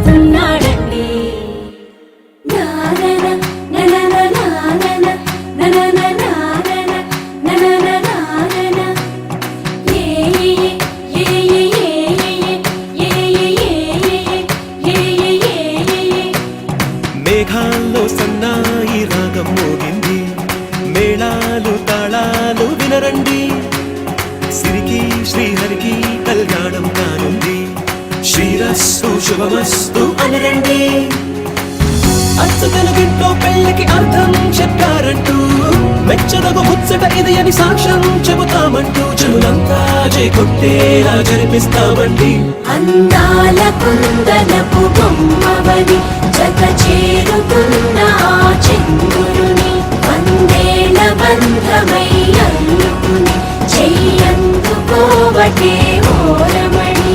రాబోతున్నాడండి. మేఘాల్లో సన్నాయి రాగం మోగింది, మేళాలు తాళాలు వినరండి. సిరికి శ్రీహరికి కళ్యాణం కానుంది, శ్రీరస్తు శుభమస్తు అనరండి. అచ్చు తెలుగింట్లో పెళ్లికి అర్థం చెప్పారంటూ, మెచ్చదగు ముచ్చట ఇది అని సాక్ష్యం చెబుతామంటూ, జనులంతా జై కొట్టేలా జరిపిస్తామండి. అందాల కుందనపు బొమ్మవని జత చేరుతున్న ఆ చంద్రుని, వందేల బంధమై అల్లుకుని చెయ్యందుకోవటే ఓరమణి.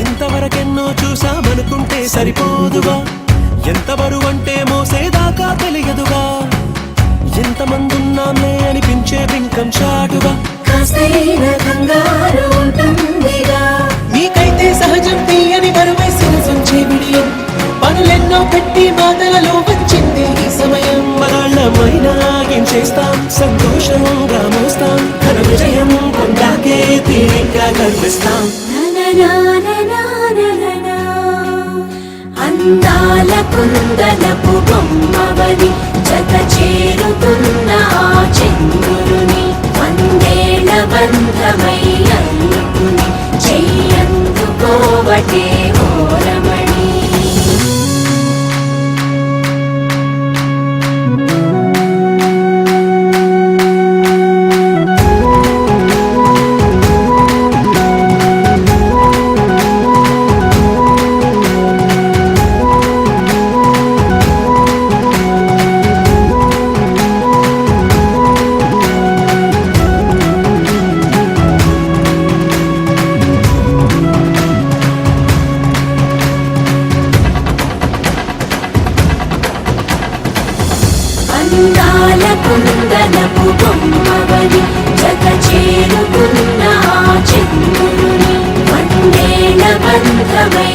ఇంతవరకెన్నో చూసామనుకుంటే సరిపోదుగా, ఎంత బరువంటే మోసేదాకా తెలియదుగా. ఎంతమందున్నామే అనిపించే బింకం చాటుగా, కాస్తైన కంగారు ఉంటుందిగా. నీకైతే సహజం తీయని బరువేసిన సంచే విడియం, పనులెన్నో పెట్టి మాటలలో వచ్చింది ఈ సమయం. మనాళ్ళమైనా ఏం చేస్తాం, సంతోషంగా మోస్తాం, ఘన విజయం పొందాకే తీరిగ్గా కనిపిస్తాం. అందాల కుందనపు బొమ్మవని జత చేరుతున్న ఆ చంద్రుని, వందేల బంధమై అల్లుకుని చెయ్యందుకోవటే ఓరమణి. అందాల కుందనపు బొమ్మవని జత చేరుకున్న ఆ చంద్రుని, వందేల బంధమై